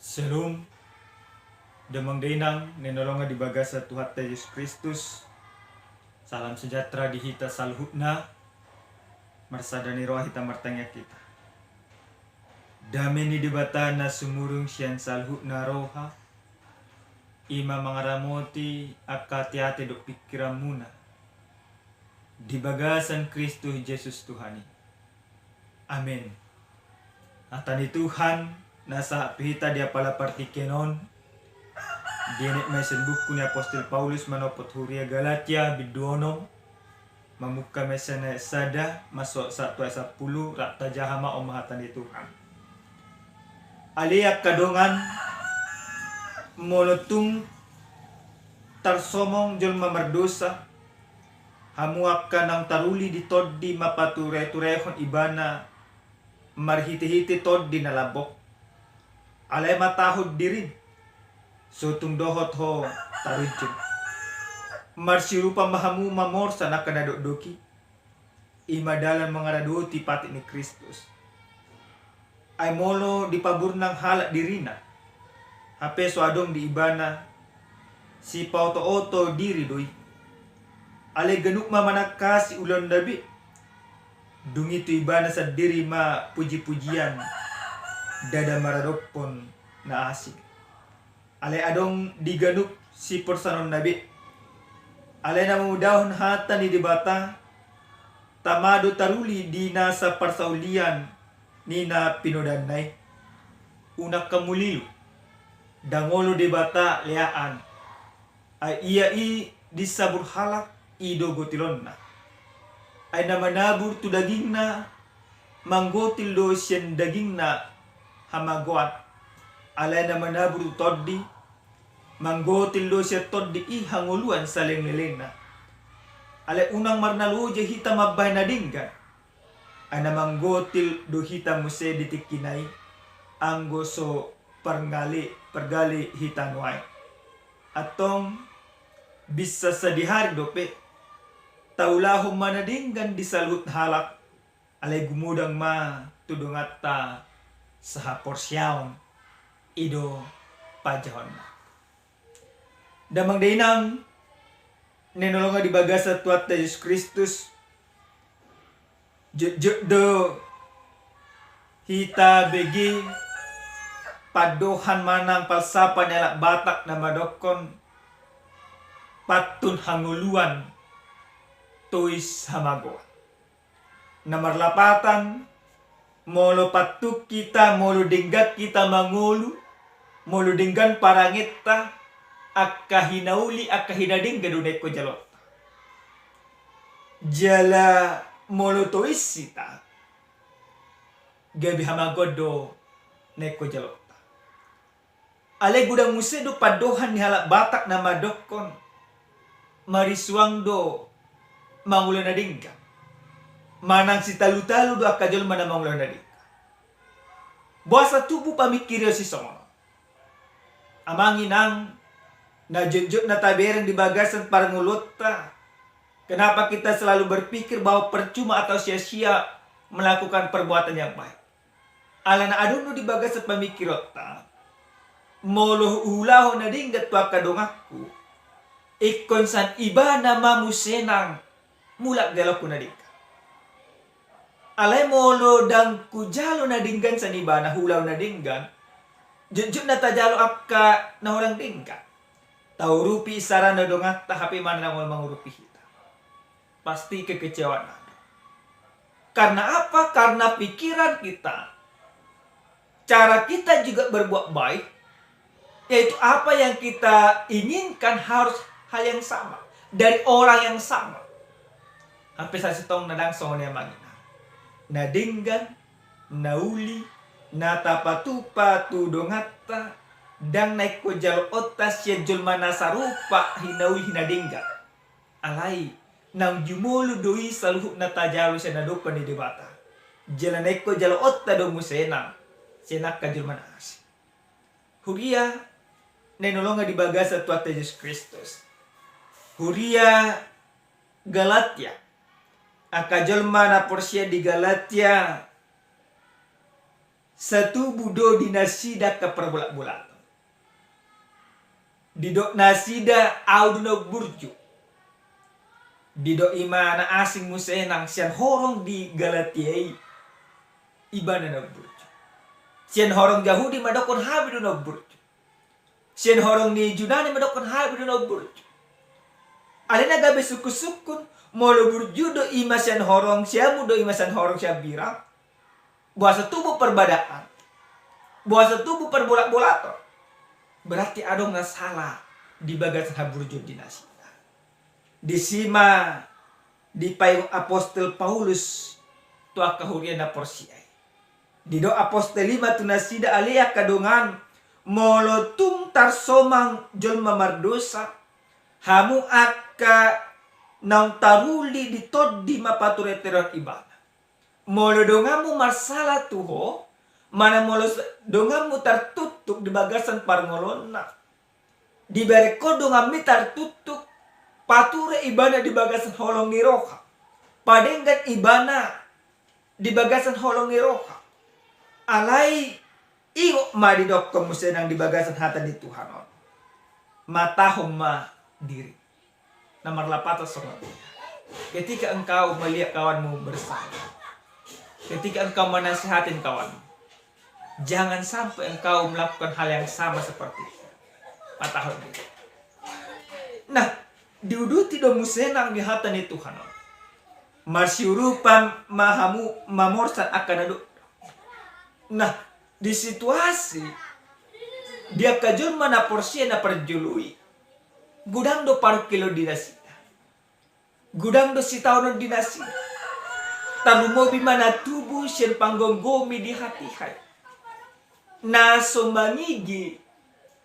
Shalom, damang dainang, ninolonga di baga sa Tuhan Yesus Kristus. Salam sejahtera di hita salhutna, marsadani roh hita martanya kita. Dami ni dibata na sumurung siyan salhutna roha, ima mangaramoti akati-ati do pikiran muna. Di bagasan Kristus Yesus Tuhani. Amin. Atani Tuhan, nasa pihita dia pala partikenon, Dianek may buku ni Apostol Paulus manopot huria Galatia biduono mamuka may sada masuk 1 ayat 10 rakta jahama omahatan ni Tuhan. Aliak kadongan molotung tarsomong jol mamerdosa hamuaka ng taruli di toddi mapature-turehon ibana marhiti-hiti toddi nalabok. Alay matahod dirin. So tung dohot ho tarujud. Marsirupa mahamu mamor sa nakanadodoki. Imadalan mangaraduti pati ni Kristus. Ay molo di pabur ng halak dirina. Hape so adong di ibana. Si pauto-oto diri doy. Ale ganuk mamanakasi ulan dabi. Dungito ibana sa diri ma puji-pujian. Dada maradopon na asik. Ale adong diganuk si porsanon nabi. Ale na mamudahon hata ni dibata. Tamado taruli di nasa parsaulian ni na pinodanay. Unak kamulilo. Dangolo dibata leaan. Ay iya di sabur halak ido gotilon na. Ay namanabur tu daging na. Manggotil do siyan daging na hamagoat. Alay na manaburu toddi, manggotil do siya toddi ihanguluan sa leng-leng na. Alay unang marnaluja hita mabay na dinggan. Ay na manggotil do hita muse ditikinay, ang goso pergali hita nuay. Atong bisa sa dihari dope, taulahong manadinggan di salut halak, alay gumudang ma tudungat ta sa haporsyaon. Ido pajahon. Damang dainang ninolonga di baga sa Tuhan Yesus Kristus. Do hita begi padohan manang palsapan nilak batak na madokon patun hanguluan tuis hamago. Namarlapatan molo patuk kita molo dinggat kita mangulu molo dinggan parangit ta akahinauli akahinading gadunay ko jalot. Jala molo toisita gabi hamagodo neko jalot. Ale gudang musedo padohan ni halak batak na madokon mariswang do mangulan na dingga. Manang si talu-talu do akajol mana mangulan na dingga. Buasa tubuh pamikiryo si songo. Amangin ang najunjuk na taberang di bagasan para ngulota. Kenapa kita selalu berpikir bahwa percuma atau sia-sia melakukan perbuatan yang baik? Alana aduno di bagasan pamikirota. Moloh ulaho na dinggat pa kadongaku. Ikonsan iba na mamusenang mulak galak ko na dinggat. Alay molo dang kujalo na dinggan sa niba na hulaw na dinggan. Junjun na tajalo akka na orang dingga. Tau rupi saran na dongat tahapi mana na mangurupi hita. Pasti kekecewaan ada. Karena apa? Karena pikiran kita. Cara kita juga berbuat baik. Yaitu apa yang kita inginkan harus hal yang sama. Dari orang yang sama. Hampir sa sitong nadang songon yang mangina. Nadinggan, nauli, natapatu-patu dongata dang naik ko jalo otas ya jol manasarupa hinawi hinadingga. Alay nang jumulu doi saluhuk na tajalo siya nadupan ni debata. Jala naik ko jalo otta do musena senak ka jol manas. Huria nenolonga di baga sa Tuhan Yesus Kristus. Huria Galatia. Akajol mana porsia di Galatia satu budo di nasida ke perbolak-bolak. Didok nasida audno burju. Didok imana asing musenang sian horong di Galatiai ibana na burju. Sian horong Yahudi madokon habidu na burju. Sian horong ni Yunani madokon habidu na burju. Alena gabe suku-sukun molo burju do ima sian horong siamu do ima sian horong siya birang. Buasa tubuh perbadaan. Buasa tubuh perbolak-bolakan. Berarti adong na salah di bagasan haburjo dinasi. Disima di payung apostol Paulus tua kahurian na porsiai. Dido apostol 5 tunasida alia kadongan molotung tarsomang jolma mardosa hamu akka nang taruli di toddi mapatureteron ibana. Molo dongamu masalah tuho mana molo dongamu tertutup di bagasan parngolonna. Di bereko dongami tertutup pature ibana di bagasan holong niroka. Padenggan ibana di bagasan holong niroka. Alai iyo madidok kemusenang di bagasan hata di Tuhan. Mata homa diri. Nomor 8 sobat. Ketika engkau melihat kawanmu bersalah. Ketika engkau menasihatin kawanmu. Jangan sampai engkau melakukan hal yang sama seperti itu. Mata homa diri. Nah, diuduti do musenang di hata ni Tuhan. Marsyurupan mahamu mamorsan akan aduk. Nah, di situasi dia kajul mana porsi na perjului. Gudang do paru kilo dinasi. Gudang do sitao no dinasi. Tanumo bimana tubuh sien panggonggomi di hati hai. Na somangigi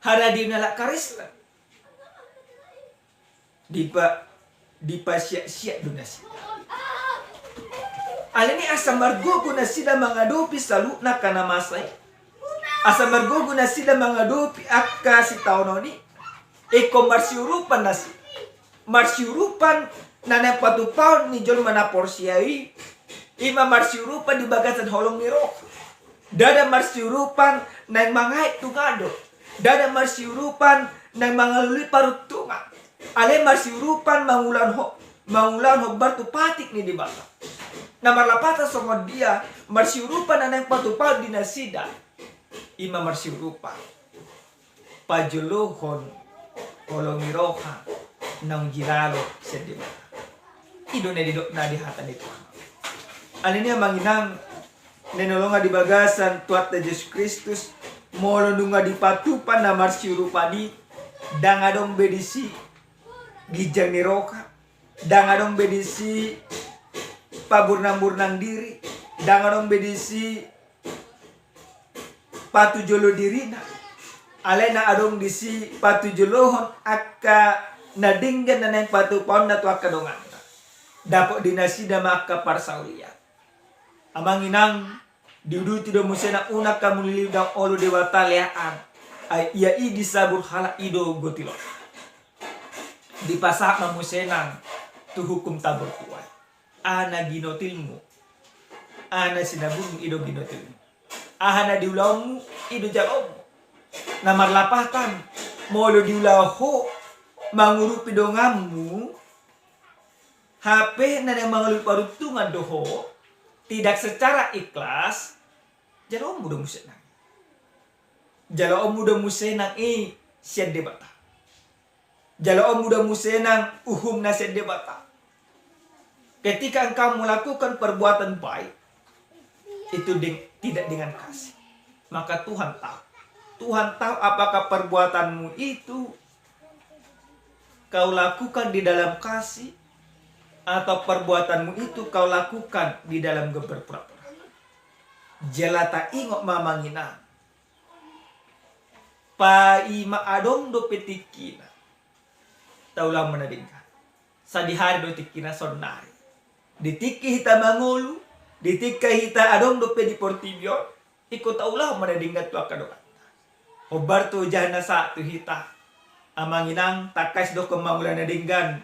haradi nalak karisla. Dipa siap-siap donasi. Alini asa margogo na sila mangadopi sa luna ka na masay. Asa margogo na sila mangadopi akka si taononi. Eko marsyurupan na sila. Marsyurupan na napatupaw ni John manaporsiyai. Ima marsyurupan di bagasan holong ni Rok. Dada marsyurupan na mga tungado. Dada marsyurupan na mga luli parutungan. Ale marsyurupan mangulan ho batu patik ni di bata. Na marlapata sama dia marsyurupan na nang patupal dinasida. Ima marsyurupan pajulohon kolongiroha nang giralo sa di bata. Ido na didok na di hatan ito. Ano niya manginang nenolonga di bagasan tuat na Yesus Kristus molo nunga di patupan na marsyurupa di dangadong bedisi gijang ni Roka dangadong bedisi paburnang-burnang diri dangadong bedisi patujolo dirina alena adong disi patujolohon akka nadinggan na nang patupon na tuak kadongan dapok dinasida maka parsaulia amang inang diuduti do musena unak kamuliliw dang olo dewata leaan ay iya i disabur hala ido gotilo di pasak mamusenang tu hukum tabur kuat ana ginotilmu ana sinabung ido ginotilmu ahana diulawmu ido jalommu na marlapatan molo diulaho mangurupi dongammu HP na yang mengeluh parutungan doho tidak secara ikhlas jalommu do musenang jalommu do musenang siad debata jalommu do musenang na siad debata. Ketika engkau melakukan perbuatan baik itu tidak dengan kasih, maka Tuhan tahu. Tuhan tahu apakah perbuatanmu itu kau lakukan di dalam kasih atau perbuatanmu itu kau lakukan di dalam berpura-pura. Jelata ingok mamangina. Pa ima adong do petikina. Taulah menadingkan. Sadihari do tikina sonari. Ditiki hita mangulu, ditika hita adong do pedi portibio, ikut taulah menadingkan tu akadokan. Obar tu jahana satu hita. Amanginang takas do kemangulan nadinggan.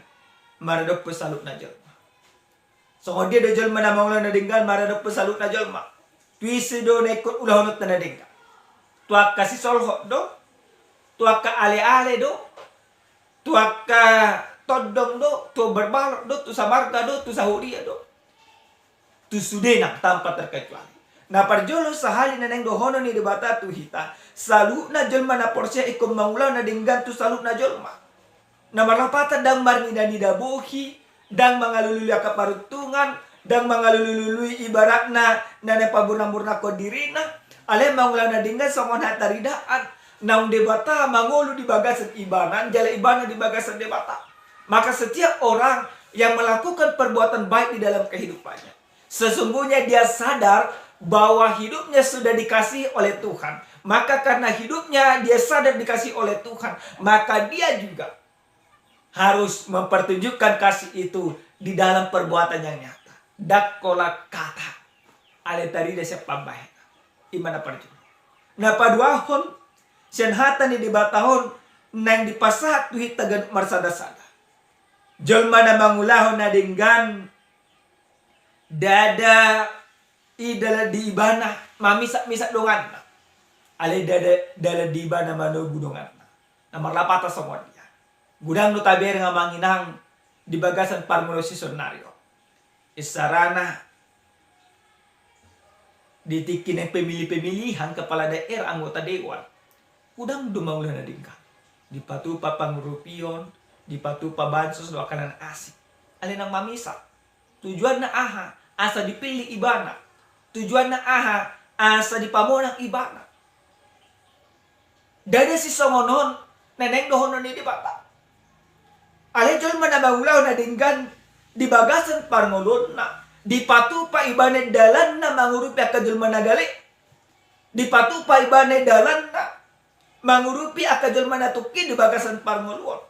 Maradok pesalut na jolma. So dia do jolma na mangulan nadinggan maradok pesalut na jolma. Tuise do nekot ulah honot na dengka. Tuaka si solho do. Tuaka ale-ale do. Tuaka todong do. Tu berbalok do. Tu samarga do. Tu sahuria do. Tu sudena tanpa terkecuali. Na parjolo sahali na neng dohono ni debata tu hita. Salu na jolma na porsia ikom mangulaw na dinggan tu salu na jolma. Na marapata dang marnida-nida bohi. Dang mangalululi kaparutungan. Dang mangalulului ibaratna na napaburnang-burna ko dirina. Ale mangulaw na dinggan songon hataridaan. Naung debata mangulu di bagasan ibanan. Jala ibana di bagasan debata. Maka setiap orang yang melakukan perbuatan baik di dalam kehidupannya, sesungguhnya dia sadar bahwa hidupnya sudah dikasihi oleh Tuhan. Maka karena hidupnya dia sadar dikasihi oleh Tuhan, maka dia juga harus mempertunjukkan kasih itu di dalam perbuatan yang nyata. Dakola kata ale tari desa pambay imana parjo na paduahon sian hatan ni dibatahon nang dipasat tuhi tagan marsada-sada jolma na mangulahon na dinggan dada idala di ibana mamisa-misa dongan ale dada di ibana manobu dongan na marlapata semua dia gudang no taber nga manginang di bagasan parmulo sesionario isarana ditikin yang pemilih-pemilihan kepala daerah anggota dewan udang dumaulah na dingka dipatu pa pangurupion dipatu pa bansos do akanan asik alinang mamisa tujuan na aha asa dipilih ibana tujuan na aha asa dipamonang ibana dada si songonon neneng dohonon ni dibata ale jol manabangulaw na dinggan di bagasan parngolon na di patupa ibane dalan na mangurupi akadul managali di patupa ibane dalan na mangurupi akadul manatuki di bagasan parngolon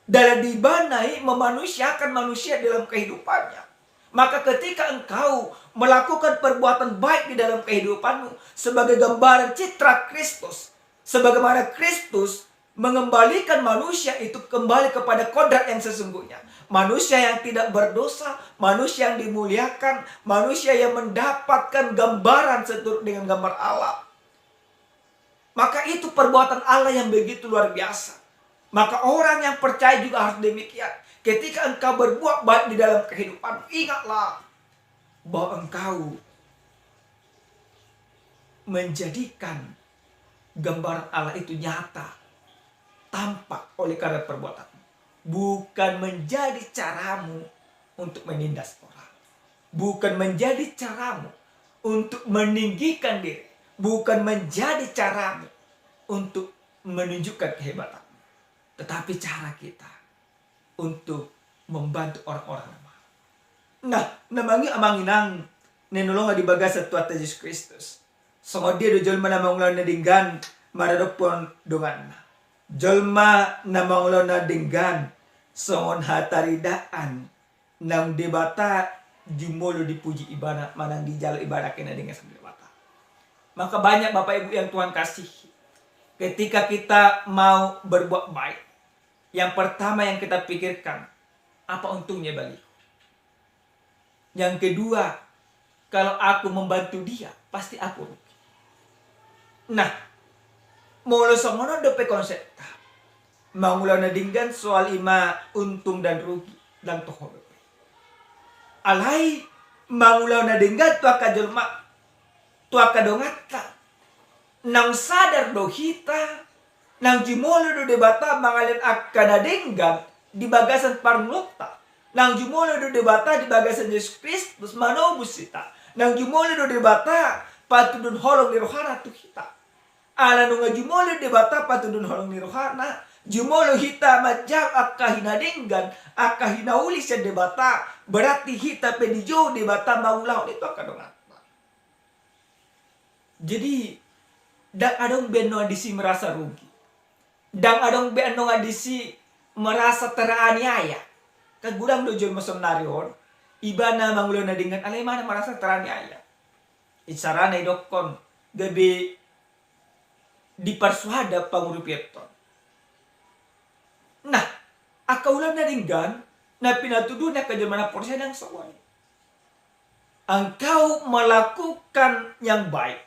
dalam dibanai memanusiakan manusia dalam kehidupannya. Maka ketika engkau melakukan perbuatan baik di dalam kehidupanmu sebagai gambaran citra Kristus, sebagaimana Kristus mengembalikan manusia itu kembali kepada kodrat yang sesungguhnya. Manusia yang tidak berdosa, manusia yang dimuliakan, manusia yang mendapatkan gambaran seturut dengan gambar Allah. Maka itu perbuatan Allah yang begitu luar biasa. Maka orang yang percaya juga harus demikian. Ketika engkau berbuat baik di dalam kehidupan, ingatlah bahwa engkau menjadikan gambar Allah itu nyata, tampak oleh karena perbuatanmu. Bukan menjadi caramu untuk menindas orang. Bukan menjadi caramu untuk meninggikan diri. Bukan menjadi caramu untuk menunjukkan kehebatanmu. Tetapi cara kita untuk membantu orang-orang lemah. Nah, namanya amanginang nenolong di bagasa tuata Yesus Kristus. Songo dia do jolma na mangulaw na dinggan maradopon dongan. Jolma na mangulaw na dinggan songon hataridaan nang debata jumolo dipuji ibana manang di jalo ibada kena dengan sambil debata. Maka banyak Bapak Ibu yang Tuhan kasih. Ketika kita mau berbuat baik, yang pertama yang kita pikirkan, apa untungnya bagiku? Yang kedua, kalau aku membantu dia, pasti aku rugi. Nah, mula songono dope konsep. Mangulaw na dinggan soal ima untung dan rugi dan toho dope. Alay, mangulaw na dinggan tua kajolma, tua kadongata. Nang sadar do hita, nang jumolo do debata mangalin akana dinggan di bagasan parnglota. Nang jumolo do debata di bagasan Yesus Kristus manobus kita. Nang jumolo do debata patudun holong ni rohana tu kita. Ala nung jumolo debata patudun holong ni rohana. Jumolo hita majak akahina dinggan akahina ulis ya debata berarti hita pedijo debata maulau itu akan dongata. Jadi dang adong beno adisi merasa rugi. Dang adong beno adisi merasa teraniaya. Kagudang dojol masonarion ibana mangulo na dinggan alay mana merasa teraniaya. Isarana idokon gabi dipersuada pangurupieton. Nah, akaulan na dinggan na pinatudo na kajamana porsiya ng saway. engkau melakukan yang baik.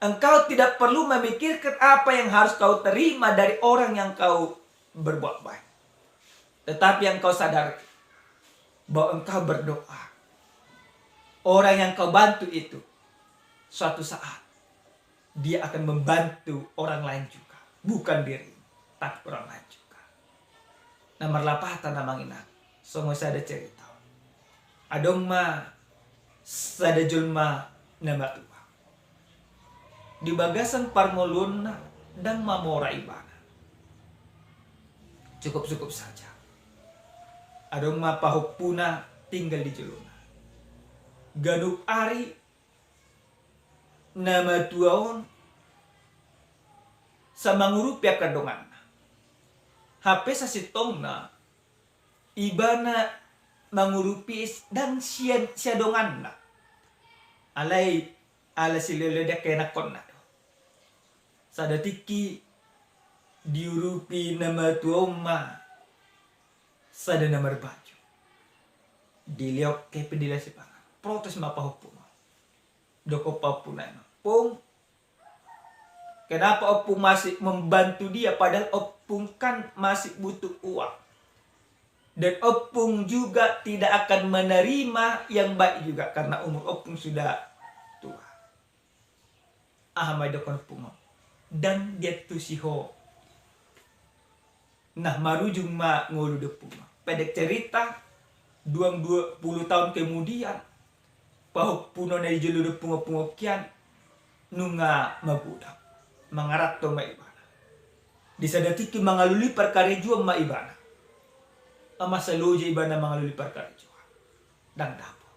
Engkau tidak perlu memikirkan apa yang harus kau terima dari orang yang kau berbuat baik. Tetapi yang kau sadar bahwa engkau berdoa. Orang yang kau bantu itu, suatu saat dia akan membantu orang lain juga. Bukan diri, tapi orang lain juga. Nomor lapatan namang ina. Songo sada cerita. Adong ma sada julma nama tua. Di bagasan parmolun dan mamora ibana. Cukup-cukup saja. Adong ma pahupuna tinggal di juluna. Ganuk ari nama tuaon sa mangurupya kadongan. HP sa sitong na ibana mangurupi dan siya dongan na. Alay ala sileledak kena kon na. Sa datiki diurupi nama tuaon ma sada namar baju. Diliok kay pedila si pangan. Protes mapahupun. Doko papuna Opung. Kenapa Opung masih membantu dia padahal Opung kan masih butuh uang. Dan Opung juga tidak akan menerima yang baik juga karena umur Opung sudah tua. Ahmad dokon Opung. Dan dia tu siho. Nah marujung ma ngolu Opung. Pendek cerita 20 tahun kemudian pahuk puno na ijulu pungo-pungokian nunga mabudak mangarat to maibana disadatiki mangaluli parkarejo maibana ama saloje ibana mangaluli parkarejo dang dapo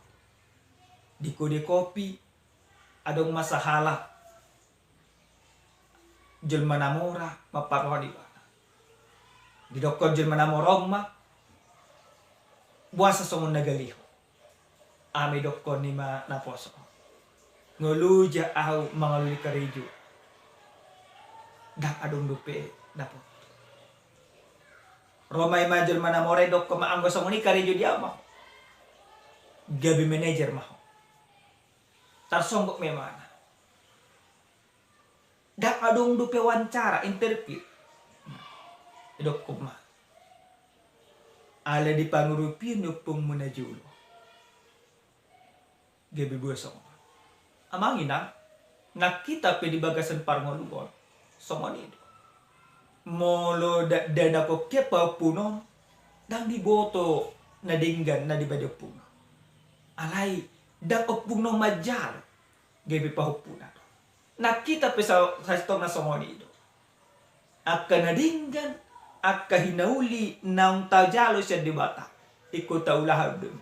di kode kopi adong masahala jelma namora maparohan ibana di dokon jelma namora ma buasa songon nagaliho ame dokon ni ma naposo. Ngoluja au mangaluli karejo. Dak adong dupe dapo. Romay majel mana more dokko maanggo songoni karejo dia mah. Gabi manager mah. Tarsonggok memana. Dak adong dupe wawancara interview. Dokko mah. Ala di pangurupi nupung menajulo. Gabi buasong. Amangin na nakita pe di bagasan parngolugon. Somonido. Molo dana ko kepa puno dang diboto na dinggan na di badyo puno. Alay dang opuno majar. Gabi pahupuna. Nakita pe sa stong na somonido. Akka na dinggan akka hinauli ng tajalo siya di bata. Ikut taulahab dun.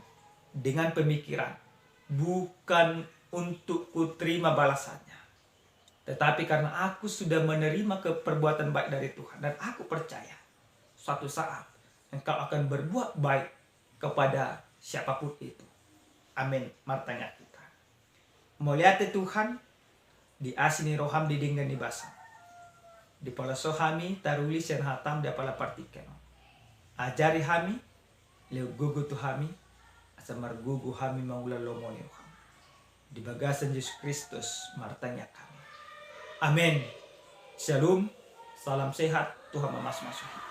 Dengan pemikiran bukan untuk kuterima balasannya. Tetapi karena aku sudah menerima perbuatan baik dari Tuhan. Dan aku percaya suatu saat engkau akan berbuat baik kepada siapapun itu. Amin. Martanya kita. Muliate Tuhan. Di asini roham diding dan dibasang. Di pala sohami taruli sen hatam di pala partiken. Ajari hami. Leo gugu tuhami. Asamar gugu hami mangula lomoni roham. Di bagasan Yesus Kristus martanya kami. Amin. Shalom. Salam sehat. Tuhan memas-masuk.